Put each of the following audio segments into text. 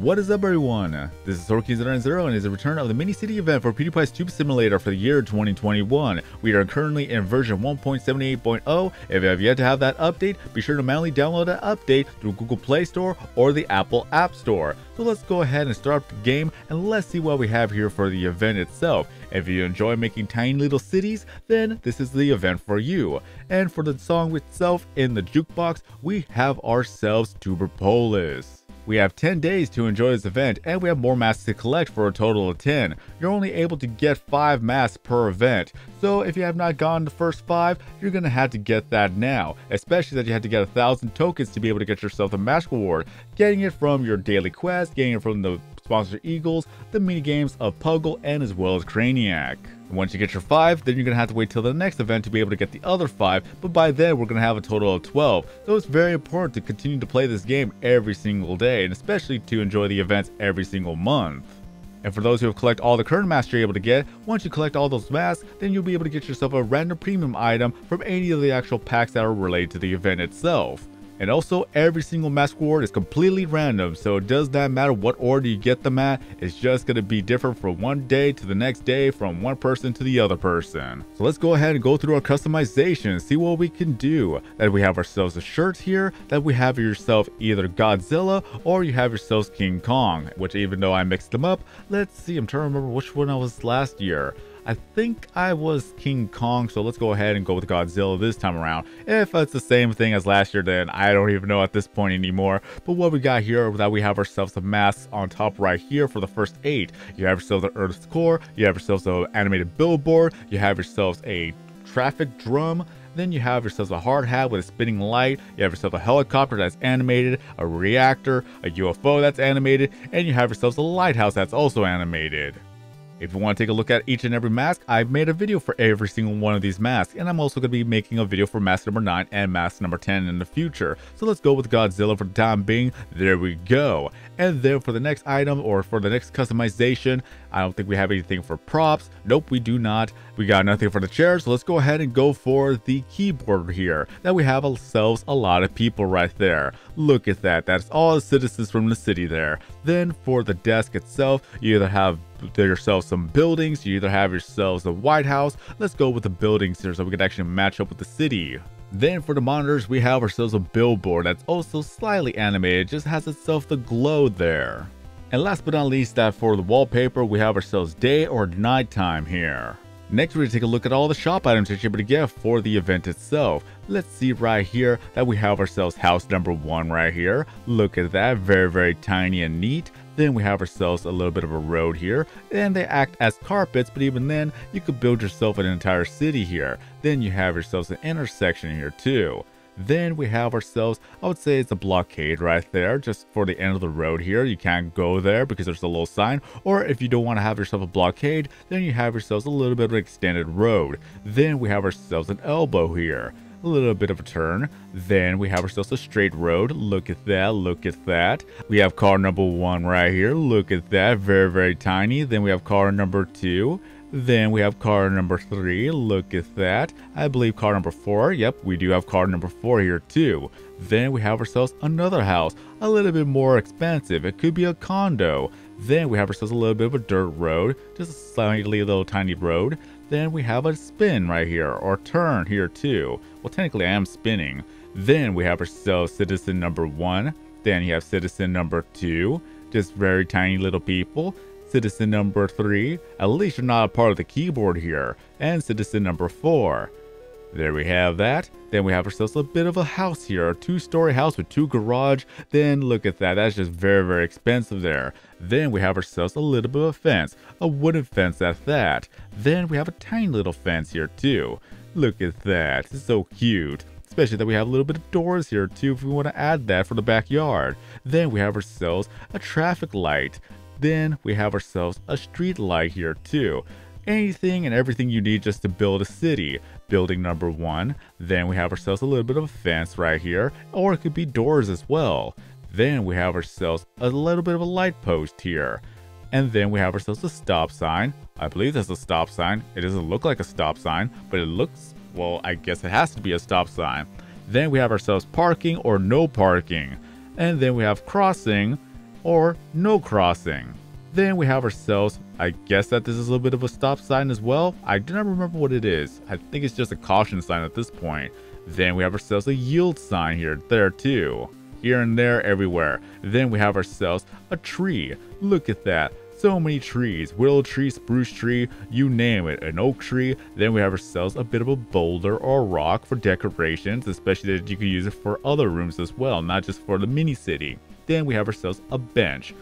What is up, everyone? This is Sorky090 and is a return of the mini city event for Pewdiepie's Tube Simulator for the year 2021. We are currently in version 1.78.0. If you have yet to have that update, be sure to manually download that update through Google Play Store or the Apple App Store. So let's go ahead and start the game and let's see what we have here for the event itself. If you enjoy making tiny little cities, then this is the event for you. And for the song itself, in the jukebox, we have ourselves Tuber Polis. We have 10 days to enjoy this event, and we have more masks to collect for a total of 10. You're only able to get 5 masks per event, so if you have not gotten the first 5, you're going to have to get that now, especially that you have to get 1,000 tokens to be able to get yourself the mask reward, getting it from your daily quest, getting it from the sponsored Eagles, the minigames of Puggle, and as well as Craniac. Once you get your 5, then you're going to have to wait till the next event to be able to get the other 5, but by then we're going to have a total of 12. So it's very important to continue to play this game every single day, and especially to enjoy the events every single month. And for those who have collected all the current masks you're able to get, once you collect all those masks, then you'll be able to get yourself a random premium item from any of the actual packs that are related to the event itself. And also, every single mask reward is completely random, so it does not matter what order you get them at, it's just going to be different from one day to the next day, from one person to the other person. So let's go ahead and go through our customization and see what we can do. That we have ourselves a shirt here, that we have yourself either Godzilla or you have yourselves King Kong, which even though I mixed them up, let's see, I'm trying to remember which one I was last year. I think I was King Kong, so let's go ahead and go with Godzilla this time around. If it's the same thing as last year, then I don't even know at this point anymore. But what we got here, that we have ourselves the masks on top right here for the first 8. You have yourselves the Earth's core, you have yourselves an animated billboard, you have yourselves a traffic drum, then you have yourselves a hard hat with a spinning light, you have yourself a helicopter that's animated, a reactor, a UFO that's animated, and you have yourselves a lighthouse that's also animated. If you want to take a look at each and every mask, I've made a video for every single one of these masks, and I'm also going to be making a video for mask number 9 and mask number 10 in the future. So let's go with Godzilla for the time being. There we go. And then for the next item, or for the next customization, I don't think we have anything for props. Nope, we do not. We got nothing for the chair, so let's go ahead and go for the keyboard here. That we have ourselves a lot of people right there. Look at that. That's all the citizens from the city there. Then for the desk itself, you either have yourselves some buildings, you either have yourselves the White House. Let's go with the buildings here so we can actually match up with the city. Then for the monitors, we have ourselves a billboard that's also slightly animated, just has itself the glow there. And last but not least, that for the wallpaper, we have ourselves day or nighttime here. Next, we're going to take a look at all the shop items that you're able to get for the event itself. Let's see right here that we have ourselves house number 1 right here. Look at that, very tiny and neat. Then we have ourselves a little bit of a road here, and they act as carpets, but even then, you could build yourself an entire city here. Then you have yourselves an intersection here too. Then we have ourselves, I would say it's a blockade right there, just for the end of the road here. You can't go there because there's a little sign, or if you don't want to have yourself a blockade, then you have yourselves a little bit of an extended road. Then we have ourselves an elbow here. A little bit of a turn. Then we have ourselves a straight road. Look at that, look at that. We have car number 1 right here. Look at that, very tiny. Then we have car number 2. Then we have car number 3. Look at that. I believe car number 4. Yep, we do have car number 4 here too. Then we have ourselves another house, a little bit more expansive. It could be a condo. Then we have ourselves a little bit of a dirt road, just a slightly little tiny road. Then we have a spin right here, or turn here too. Well, technically I am spinning. Then we have ourselves citizen number 1. Then you have citizen number 2, just very tiny little people. Citizen number 3, at least you're not a part of the keyboard here. And citizen number 4. There we have that. Then we have ourselves a bit of a house here, a 2-story house with 2 garage. Then look at that, that's just very expensive there. Then we have ourselves a little bit of a fence, a wooden fence at that. Then we have a tiny little fence here too. Look at that, it's so cute. Especially that we have a little bit of doors here too if we want to add that for the backyard. Then we have ourselves a traffic light. Then we have ourselves a street light here too. Anything and everything you need just to build a city. Building number 1. Then we have ourselves a little bit of a fence right here, or it could be doors as well. Then we have ourselves a little bit of a light post here. And then we have ourselves a stop sign. I believe that's a stop sign. It doesn't look like a stop sign, but it looks, well, I guess it has to be a stop sign. Then we have ourselves parking or no parking. And then we have crossing. or no crossing. Then we have ourselves, I guess that this is a little bit of a stop sign as well. I do not remember what it is. I think it's just a caution sign at this point. Then we have ourselves a yield sign there too. Here and there, everywhere. Then we have ourselves a tree. Look at that. So many trees. Willow tree, spruce tree, you name it. An oak tree. Then we have ourselves a bit of a boulder or rock for decorations, especially that you can use it for other rooms as well, not just for the mini city. Then we have ourselves a bench.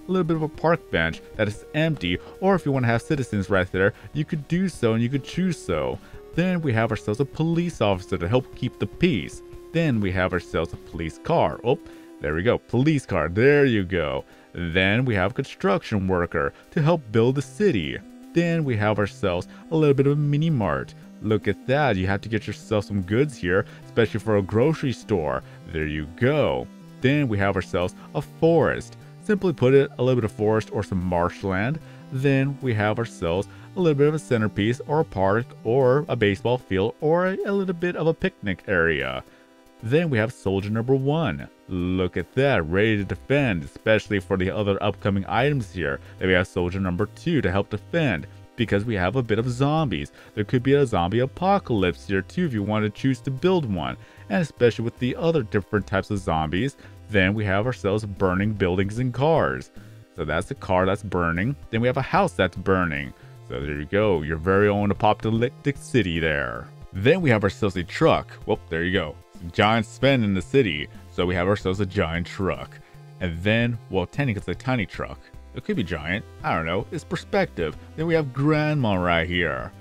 A little bit of a park bench that is empty, or if you want to have citizens right there, you could do so and you could choose so. Then we have ourselves a police officer to help keep the peace. Then we have ourselves a police car. Oh, there we go, police car, there you go. Then we have a construction worker to help build the city. Then we have ourselves a little bit of a mini mart. Look at that, you have to get yourself some goods here, especially for a grocery store. There you go. Then we have ourselves a forest. Simply put it, a little bit of forest or some marshland. Then we have ourselves a little bit of a centerpiece or a park or a baseball field or a little bit of a picnic area. Then we have soldier number 1. Look at that, ready to defend, especially for the other upcoming items here. Then we have soldier number 2 to help defend, because we have a bit of zombies. There could be a zombie apocalypse here too if you want to choose to build one, and especially with the other different types of zombies. Then we have ourselves burning buildings and cars. So that's the car that's burning. Then we have a house that's burning. So there you go, your very own apocalyptic city there. Then we have ourselves a truck. Well, there you go. Some giant spend in the city. So we have ourselves a giant truck. And then, well, technically it's a tiny truck. It could be giant. I don't know. It's perspective. Then we have grandma right here.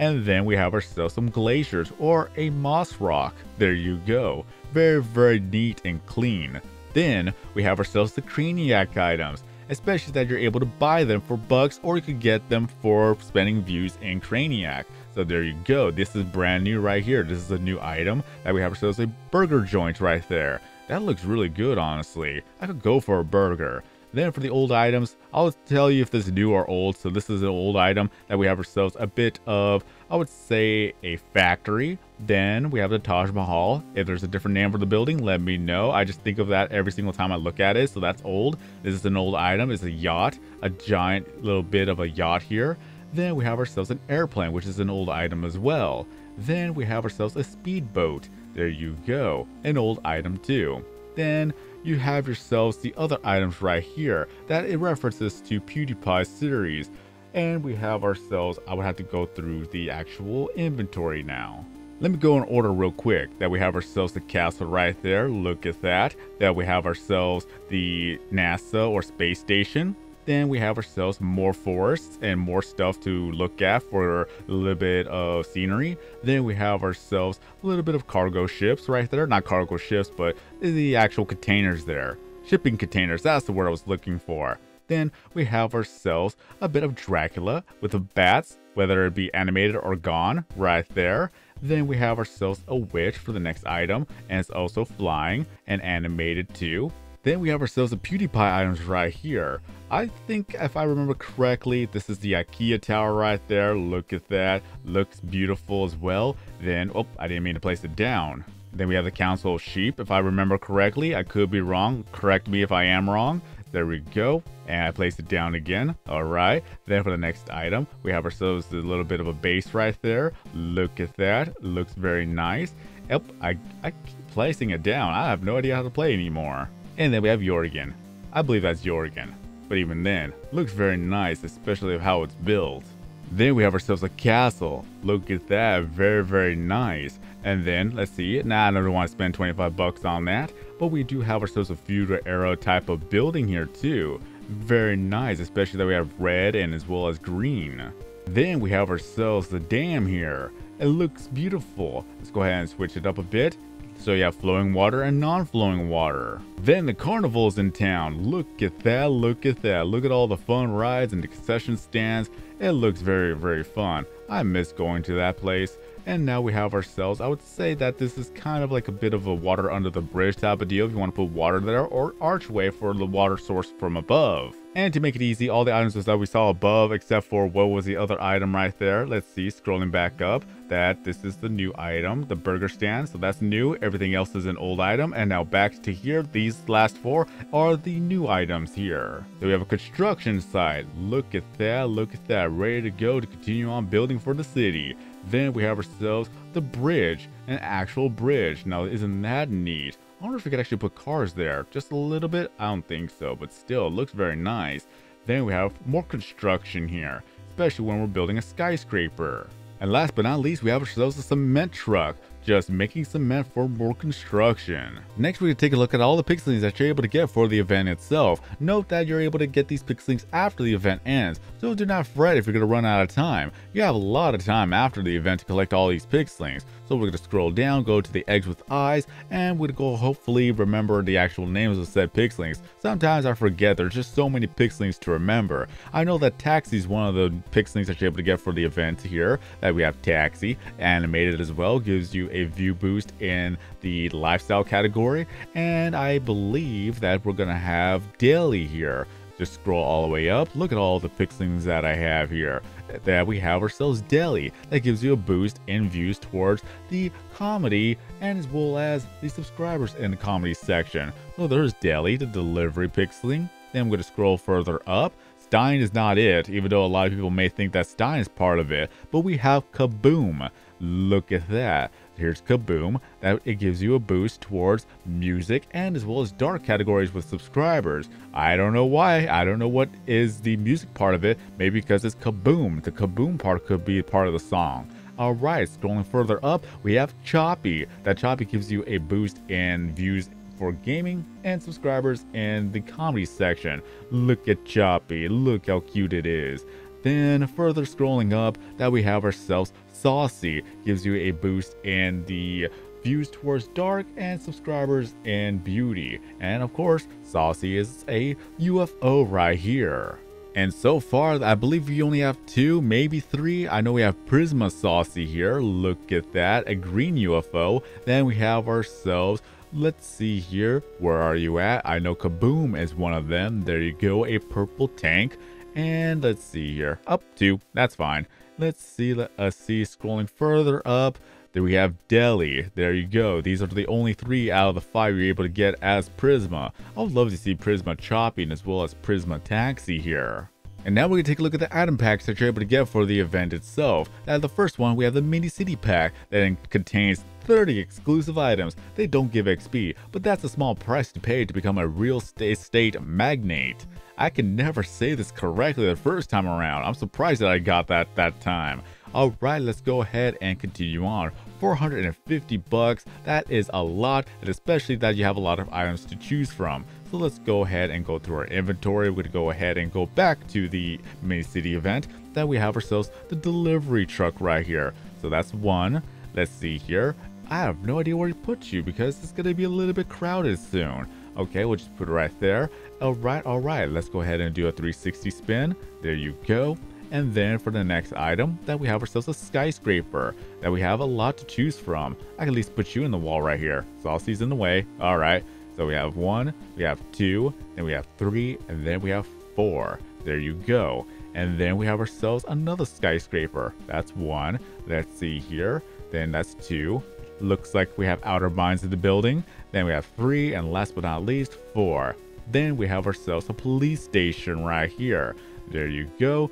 And then we have ourselves some glaciers or a moss rock. There you go. Very, very neat and clean. Then we have ourselves the Craniac items, especially that you're able to buy them for bucks or you could get them for spending views in Craniac. So there you go. This is brand new right here. This is a new item that we have ourselves a burger joint right there. That looks really good, honestly. I could go for a burger. Then for the old items, I'll tell you if this is new or old. So this is an old item that we have ourselves a bit of, I would say, a factory. Then we have the Taj Mahal. If there's a different name for the building, let me know. I just think of that every single time I look at it. So that's old. This is an old item. It's a yacht, a giant little bit of a yacht here. Then we have ourselves an airplane, which is an old item as well. Then we have ourselves a speedboat. There you go, an old item too. Then you have yourselves the other items right here that it references to Pewdiepie's series. And we have ourselves, I would have to go through the actual inventory now. Let me go in order real quick. That we have ourselves the castle right there. Look at that. That we have ourselves the NASA or space station. Then we have ourselves more forests and more stuff to look at for a little bit of scenery. Then we have ourselves a little bit of cargo ships right there. Not cargo ships, but the actual containers there. Shipping containers, that's the word I was looking for. Then we have ourselves a bit of Dracula with the bats, whether it be animated or gone, right there. Then we have ourselves a witch for the next item, and it's also flying and animated too. Then we have ourselves the Pewdiepie items right here. I think if I remember correctly, this is the Ikea Tower right there. Look at that. Looks beautiful as well. Then, oh, I didn't mean to place it down. Then we have the Council of Sheep. If I remember correctly, I could be wrong. Correct me if I am wrong. There we go. And I placed it down again. All right. Then for the next item, we have ourselves a little bit of a base right there. Look at that. Looks very nice. Yep, I keep placing it down. I have no idea how to play anymore. And then we have Jorgen. I believe that's Jorgen. But even then, looks very nice, especially of how it's built. Then we have ourselves a castle. Look at that, very, very nice. And then, let's see, I don't want to spend 25 bucks on that, but we do have ourselves a feudal era type of building here too. Very nice, especially that we have red and as well as green. Then we have ourselves the dam here. It looks beautiful. Let's go ahead and switch it up a bit. So you have flowing water and non-flowing water. Then the Carnival is in town. Look at that, look at that. Look at all the fun rides and the concession stands. It looks very, very fun. I miss going to that place. And now we have ourselves, I would say that this is kind of like a bit of a water under the bridge type of deal if you want to put water there, or archway for the water source from above. And to make it easy, all the items that we saw above, except for what was the other item right there. Let's see, scrolling back up, that this is the new item, the burger stand. So that's new. Everything else is an old item. And now back to here, these last four are the new items here. So we have a construction site. Look at that, ready to go to continue on building for the city. Then we have ourselves the bridge, an actual bridge. Now, isn't that neat? I wonder if we could actually put cars there. Just a little bit? I don't think so, but still, it looks very nice. Then we have more construction here, especially when we're building a skyscraper. And last but not least, we have ourselves a cement truck, just making cement for more construction. Next, we can take a look at all the pixelings that you're able to get for the event itself. Note that you're able to get these pixelings after the event ends, so do not fret if you're going to run out of time. You have a lot of time after the event to collect all these pixelings. So we're going to scroll down, go to the eggs with eyes, and we're going to go hopefully remember the actual names of said pixelings. Sometimes I forget, there's just so many pixelings to remember. I know that Taxi is one of the pixelings that you're able to get for the event here. That we have Taxi, animated as well, gives you a view boost in the lifestyle category. And I believe that we're going to have Daily here. Just scroll all the way up. Look at all the pixelings that I have here. That we have ourselves Deli. That gives you a boost in views towards the comedy and as well as the subscribers in the comedy section. So there's Deli, the delivery pixeling. Then I'm going to scroll further up. Stein is not it, even though a lot of people may think that Stein is part of it. But we have Kaboom. Look at that. Here's Kaboom. That it gives you a boost towards music and as well as dark categories with subscribers. I don't know why. I don't know what is the music part of it. Maybe because it's Kaboom. The Kaboom part could be part of the song. Alright, scrolling further up, we have Choppy. That Choppy gives you a boost in views for gaming and subscribers in the comedy section. Look at Choppy. Look how cute it is. Then further scrolling up, that we have ourselves Saucy, gives you a boost in the views towards dark and subscribers in beauty. And of course, Saucy is a UFO right here. And so far, I believe we only have 2, maybe 3. I know we have Prisma Saucy here. Look at that, a green UFO. Then we have ourselves, let's see here, where are you at? I know Kaboom is one of them. There you go, a purple tank. And let's see here, up 2, that's fine. Let's see, let us see, scrolling further up, there we have Deli. There you go, these are the only 3 out of the 5 you're able to get as Prisma. I would love to see Prisma Chopping as well as Prisma Taxi here. And now we're going to take a look at the item packs that you're able to get for the event itself. Now the first one, we have the Mini City Pack that contains 30 exclusive items. They don't give XP, but that's a small price to pay to become a real estate magnate. I can never say this correctly the first time around. I'm surprised that I got that time. Alright, let's go ahead and continue on. 450 bucks, that is a lot, and especially that you have a lot of items to choose from. So let's go ahead and go through our inventory. We're going to go ahead and go back to the mini city event. Then we have ourselves the delivery truck right here. So that's one. Let's see here. I have no idea where to put you because it's going to be a little bit crowded soon. Okay, we'll just put it right there. Alright, let's go ahead and do a 360 spin. There you go. And then for the next item, that we have ourselves a skyscraper. That we have a lot to choose from. I can at least put you in the wall right here. Saucy's in the way. Alright, so we have 1, we have 2, then we have 3, and then we have 4. There you go. And then we have ourselves another skyscraper. That's 1. Let's see here. Then that's 2. Looks like we have outer binds in the building. Then we have 3, and last but not least, 4. Then we have ourselves a police station right here. There you go.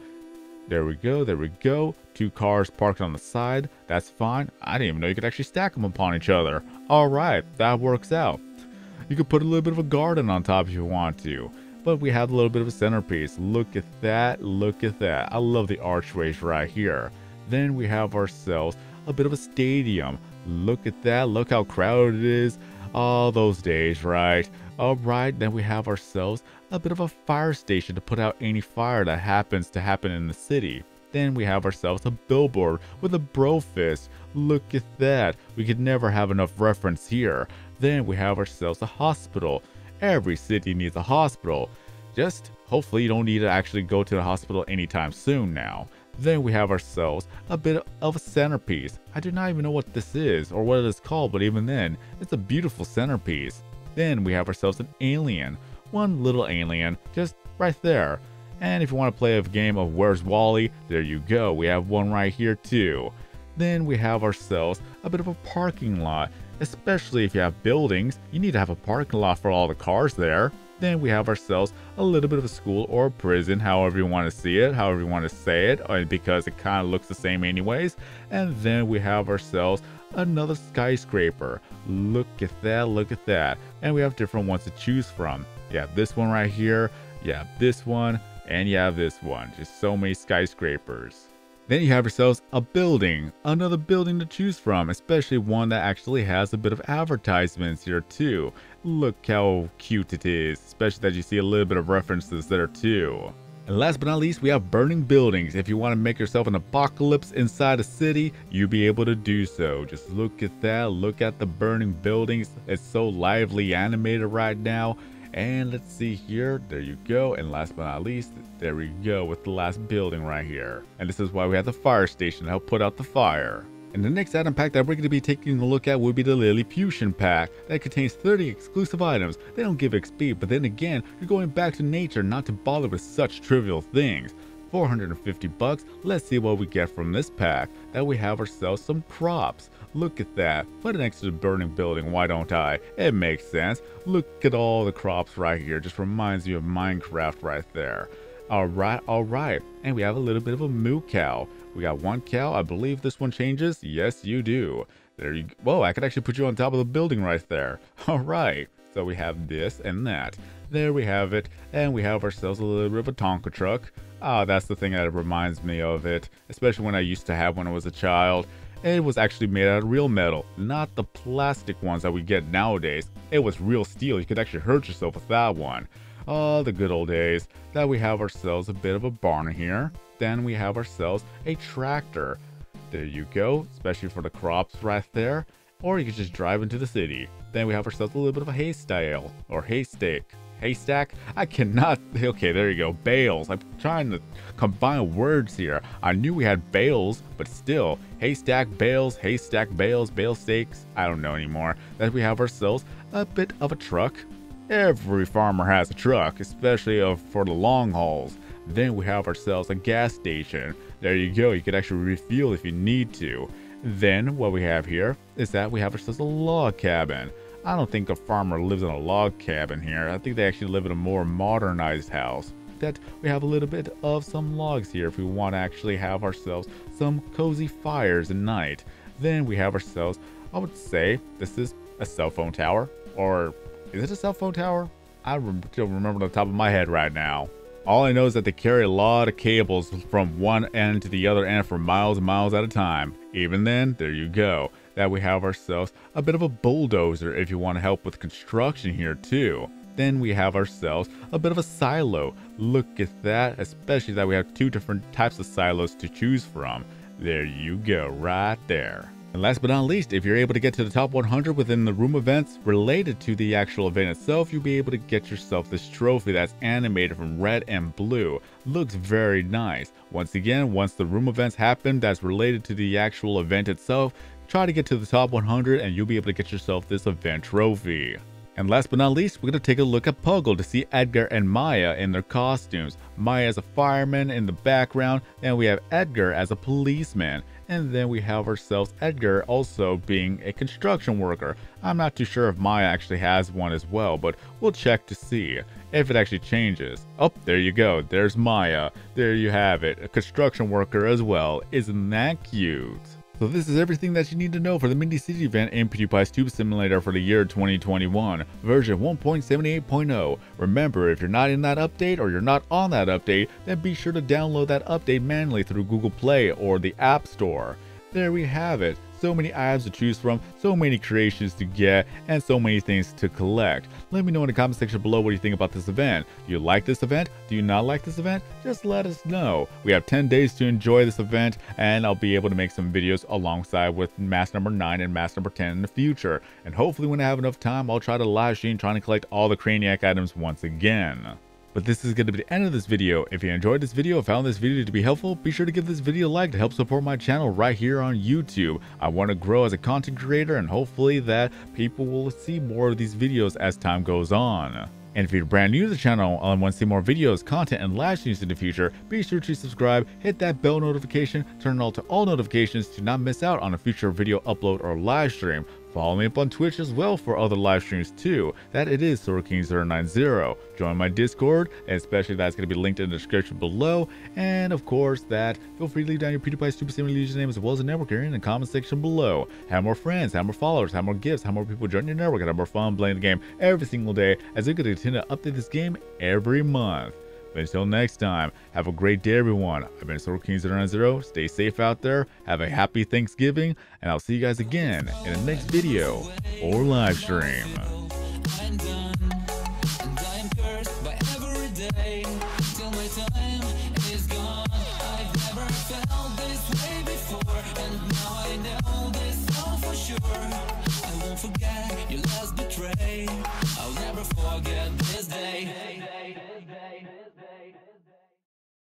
There we go, there we go. 2 cars parked on the side. That's fine. I didn't even know you could actually stack them upon each other. Alright, that works out. You could put a little bit of a garden on top if you want to. But we have a little bit of a centerpiece. Look at that, look at that. I love the archways right here. Then we have ourselves a bit of a stadium. Look at that, look how crowded it is. All those days, right? Alright, then we have ourselves a bit of a fire station to put out any fire that happens to happen in the city. Then we have ourselves a billboard with a bro fist. Look at that. We could never have enough reference here. Then we have ourselves a hospital. Every city needs a hospital. Just hopefully you don't need to actually go to the hospital anytime soon now. Then we have ourselves a bit of a centerpiece. I do not even know what this is or what it is called, but even then, it's a beautiful centerpiece. Then we have ourselves an alien. One little alien, just right there. And if you want to play a game of Where's Wally, there you go. We have one right here too. Then we have ourselves a bit of a parking lot. Especially if you have buildings, you need to have a parking lot for all the cars there. Then we have ourselves a little bit of a school or a prison, however you want to see it, however you want to say it, because it kind of looks the same anyways. And then we have ourselves another skyscraper. Look at that, look at that. And we have different ones to choose from. You have this one right here, you have this one, and you have this one. Just so many skyscrapers. Then you have yourselves a building, another building to choose from, especially one that actually has a bit of advertisements here too. Look how cute it is, especially that you see a little bit of references there too. And last but not least, we have burning buildings. If you want to make yourself an apocalypse inside a city, you'll be able to do so. Just look at that, look at the burning buildings. It's so lively animated right now. And let's see here, there you go. And last but not least, there we go with the last building right here. And this is why we have the fire station to help put out the fire. And the next item pack that we're going to be taking a look at would be the Lilly Fusion pack. That contains 30 exclusive items. They don't give XP, but then again, you're going back to nature not to bother with such trivial things. 450 bucks. Let's see what we get from this pack. That we have ourselves some crops. Look at that. Put it next to the burning building, why don't I? It makes sense. Look at all the crops right here. Just reminds you of Minecraft right there. Alright. And we have a little bit of a moo cow. We got one cow. I believe this one changes. Yes, you do. There you go. Whoa, I could actually put you on top of the building right there. Alright. So we have this and that. There we have it. And we have ourselves a little bit of a Tonka Truck. That's the thing that reminds me of it. Especially when I used to have when I was a child. It was actually made out of real metal, not the plastic ones that we get nowadays. It was real steel. You could actually hurt yourself with that one. Oh, the good old days. Then we have ourselves a bit of a barn here. Then we have ourselves a tractor. There you go, especially for the crops right there. Or you could just drive into the city. Then we have ourselves a little bit of a haystack. I cannot. Okay, there you go. Bales. I'm trying to combine words here. I knew we had bales, but still. Haystack, bales, bale steaks. I don't know anymore. Then we have ourselves a bit of a truck. Every farmer has a truck, especially for the long hauls. Then we have ourselves a gas station. There you go. You could actually refuel if you need to. Then what we have here is that we have ourselves a log cabin. I don't think a farmer lives in a log cabin here. I think they actually live in a more modernized house. That we have a little bit of some logs here if we want to actually have ourselves some cozy fires at night. Then we have ourselves, I would say, this is a cell phone tower. Or is it a cell phone tower? I don't remember on the top of my head right now. All I know is that they carry a lot of cables from one end to the other end for miles and miles at a time. Even then, there you go. That we have ourselves a bit of a bulldozer if you want to help with construction here too. Then we have ourselves a bit of a silo. Look at that, especially that we have two different types of silos to choose from. There you go, right there. And last but not least, if you're able to get to the top 100 within the room events related to the actual event itself, you'll be able to get yourself this trophy that's animated from red and blue. Looks very nice. Once again, once the room events happen that's related to the actual event itself, try to get to the top 100 and you'll be able to get yourself this event trophy. And last but not least, we're going to take a look at Puggle to see Edgar and Maya in their costumes. Maya as a fireman in the background, and we have Edgar as a policeman. And then we have ourselves Edgar also being a construction worker. I'm not too sure if Maya actually has one as well, but we'll check to see if it actually changes. Oh, there you go. There's Maya. There you have it. A construction worker as well. Isn't that cute? So this is everything that you need to know for the Mini City event in Pewdiepie's Tube Simulator for the year 2021, version 1.78.0. Remember, if you're not in that update or you're not on that update, then be sure to download that update manually through Google Play or the App Store. There we have it. So many items to choose from, so many creations to get, and so many things to collect. Let me know in the comment section below what you think about this event. Do you like this event? Do you not like this event? Just let us know. We have 10 days to enjoy this event, and I'll be able to make some videos alongside with mask number 9 and mask number 10 in the future. And hopefully when I have enough time, I'll try to live stream trying to collect all the Craniac items once again. But this is going to be the end of this video. If you enjoyed this video, found this video to be helpful, be sure to give this video a like to help support my channel right here on YouTube. I want to grow as a content creator, and hopefully that people will see more of these videos as time goes on. And if you're brand new to the channel and want to see more videos, content, and live streams in the future, be sure to subscribe, hit that bell notification, turn on to all notifications to not miss out on a future video upload or live stream. Follow me up on Twitch as well for other live streams too. That it is SwordKing090. Join my Discord, and especially that's going to be linked in the description below. And of course, that feel free to leave down your Pewdiepie Stupid Simulator username as well as a network area in the comment section below. Have more friends, have more followers, have more gifts, have more people join your network, and have more fun playing the game every single day as we continue to update this game every month. But until next time, have a great day, everyone. I've been SwordKing090. Stay safe out there. Have a happy Thanksgiving, and I'll see you guys again in the next video or live stream. Forget your last betray. I'll never forget.